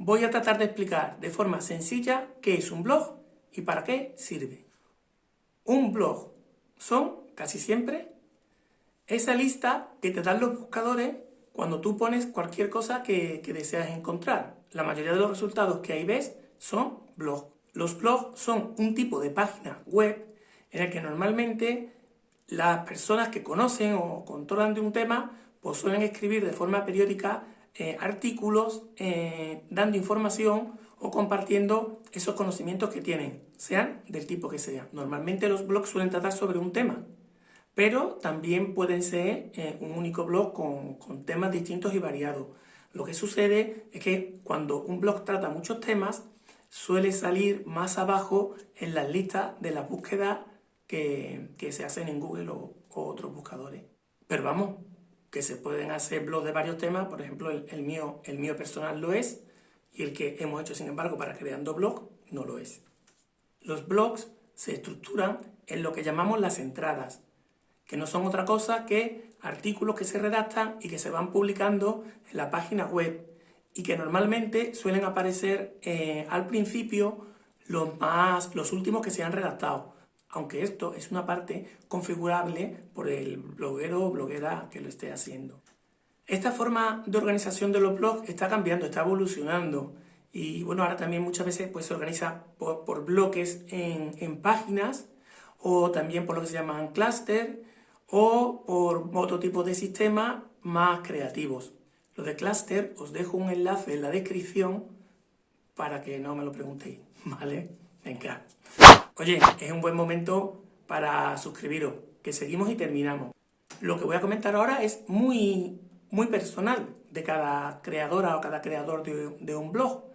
voy a tratar de explicar de forma sencilla qué es un blog y para qué sirve. Un blog son, casi siempre, esa lista que te dan los buscadores cuando tú pones cualquier cosa que deseas encontrar. La mayoría de los resultados que ahí ves son blogs. Los blogs son un tipo de página web en el que normalmente las personas que conocen o controlan de un tema pues suelen escribir de forma periódica artículos dando información o compartiendo esos conocimientos que tienen, sean del tipo que sea. Normalmente los blogs suelen tratar sobre un tema, pero también pueden ser un único blog con temas distintos y variados. Lo que sucede es que cuando un blog trata muchos temas, suele salir más abajo en las listas de las búsquedas que se hacen en Google o otros buscadores. Pero vamos, que se pueden hacer blogs de varios temas, por ejemplo el mío personal lo es, y el que hemos hecho sin embargo para Creando Blog no lo es. Los blogs se estructuran en lo que llamamos las entradas, que no son otra cosa que artículos que se redactan y que se van publicando en la página web y que normalmente suelen aparecer al principio los últimos que se han redactado, aunque esto es una parte configurable por el bloguero o bloguera que lo esté haciendo. Esta forma de organización de los blogs está cambiando, está evolucionando y bueno, ahora también muchas veces pues, se organiza por bloques en páginas o también por lo que se llaman clúster o por otro tipo de sistemas más creativos. Lo de clúster os dejo un enlace en la descripción para que no me lo preguntéis, ¿vale? Venga. Oye, es un buen momento para suscribiros, que seguimos y terminamos. Lo que voy a comentar ahora es muy personal de cada creadora o cada creador de un blog,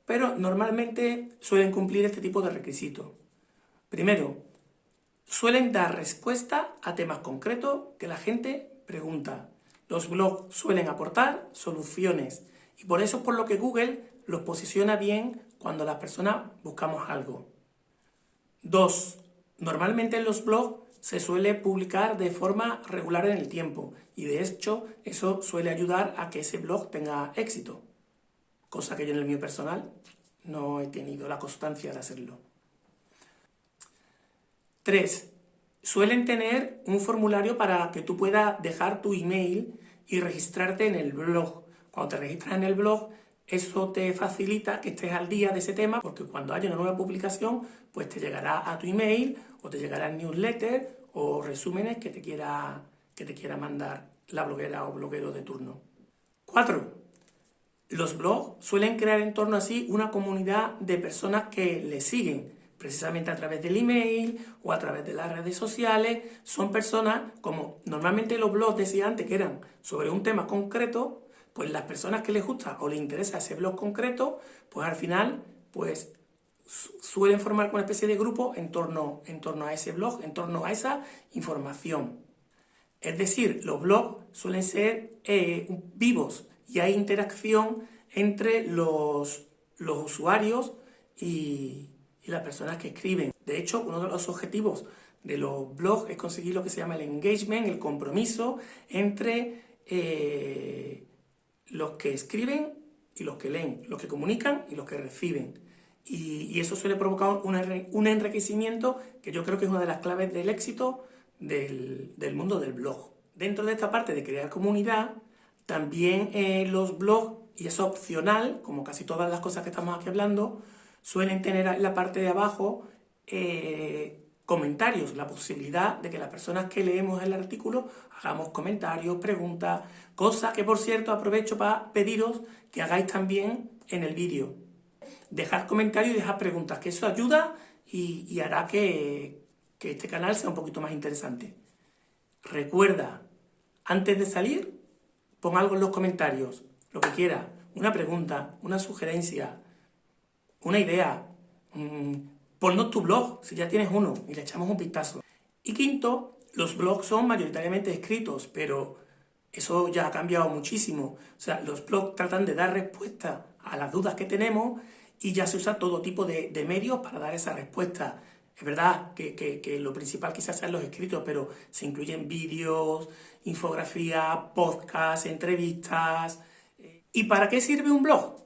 pero normalmente suelen cumplir este tipo de requisitos. Primero, suelen dar respuesta a temas concretos que la gente pregunta. Los blogs suelen aportar soluciones y por eso es por lo que Google los posiciona bien cuando las personas buscamos algo. 2. Normalmente en los blogs se suele publicar de forma regular en el tiempo y de hecho eso suele ayudar a que ese blog tenga éxito, cosa que yo en el mío personal no he tenido la constancia de hacerlo. 3. Suelen tener un formulario para que tú puedas dejar tu email y registrarte en el blog. Cuando te registras en el blog, eso te facilita que estés al día de ese tema, porque cuando haya una nueva publicación, pues te llegará a tu email o te llegará el newsletter o resúmenes que te quiera mandar la bloguera o bloguero de turno. 4. Los blogs suelen crear en torno a sí una comunidad de personas que les siguen, precisamente a través del email o a través de las redes sociales. Son personas, como normalmente los blogs decía antes que eran sobre un tema concreto, pues las personas que les gusta o les interesa ese blog concreto, pues al final pues suelen formar una especie de grupo en torno a ese blog, en torno a esa información. Es decir, los blogs suelen ser vivos y hay interacción entre los usuarios y las personas que escriben. De hecho, uno de los objetivos de los blogs es conseguir lo que se llama el engagement, el compromiso entre los que escriben y los que leen, los que comunican y los que reciben. Y eso suele provocar un enriquecimiento que yo creo que es una de las claves del éxito del mundo del blog. Dentro de esta parte de crear comunidad, también los blogs, y es opcional, como casi todas las cosas que estamos aquí hablando, suelen tener en la parte de abajo comentarios, la posibilidad de que las personas que leemos el artículo hagamos comentarios, preguntas, cosas que por cierto aprovecho para pediros que hagáis también en el vídeo. Dejad comentarios y dejad preguntas, que eso ayuda y hará que este canal sea un poquito más interesante. Recuerda, antes de salir, pon algo en los comentarios, lo que quieras, una pregunta, una sugerencia, una idea. Ponnos tu blog, si ya tienes uno, y le echamos un vistazo. Y quinto, los blogs son mayoritariamente escritos, pero eso ya ha cambiado muchísimo. O sea, los blogs tratan de dar respuesta a las dudas que tenemos y ya se usa todo tipo de medios para dar esa respuesta. Es verdad que lo principal quizás sean los escritos, pero se incluyen vídeos, infografías, podcasts, entrevistas. ¿Y para qué sirve un blog?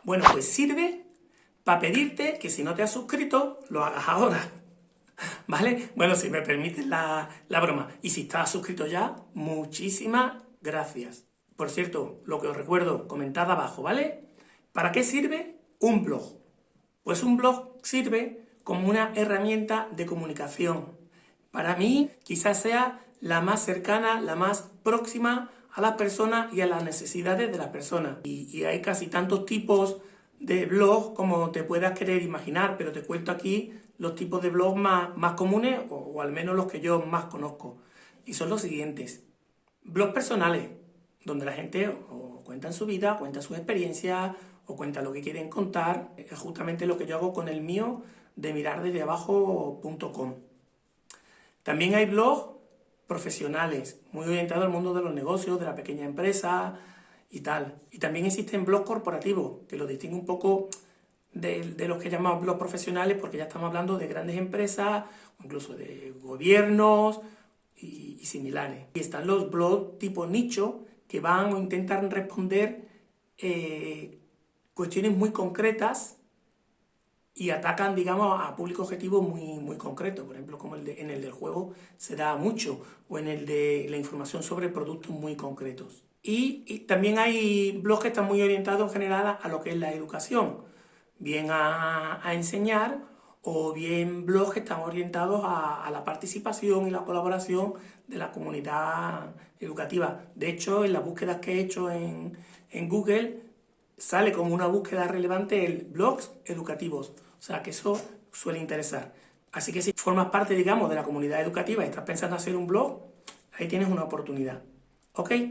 Bueno, pues sirve para pedirte que si no te has suscrito, lo hagas ahora. ¿Vale? Bueno, si me permites la broma. Y si estás suscrito ya, muchísimas gracias. Por cierto, lo que os recuerdo, comentad abajo, ¿vale? ¿Para qué sirve un blog? Pues un blog sirve como una herramienta de comunicación. Para mí, quizás sea la más cercana, la más próxima a las personas y a las necesidades de las personas. Y hay casi tantos tipos de blog como te puedas querer imaginar, pero te cuento aquí los tipos de blogs más comunes, o al menos los que yo más conozco. Y son los siguientes. Blogs personales, donde la gente o cuenta su vida, cuenta sus experiencias, o cuenta lo que quieren contar. Es justamente lo que yo hago con el mío de miradesdeabajo.com. También hay blogs profesionales, muy orientados al mundo de los negocios, de la pequeña empresa y tal. Y también existen blogs corporativos, que los distingue un poco de los que llamamos blogs profesionales, porque ya estamos hablando de grandes empresas, o incluso de gobiernos y similares. Y están los blogs tipo nicho, que van o intentan responder cuestiones muy concretas y atacan, digamos, a público objetivo muy concreto. Por ejemplo, como en el del juego se da mucho, o en el de la información sobre productos muy concretos. Y también hay blogs que están muy orientados en general a lo que es la educación, bien a enseñar, o bien blogs que están orientados a la participación y la colaboración de la comunidad educativa. De hecho, en las búsquedas que he hecho en Google, sale como una búsqueda relevante el blogs educativos. O sea que eso suele interesar. Así que si formas parte, digamos, de la comunidad educativa y estás pensando hacer un blog, ahí tienes una oportunidad. ¿Ok?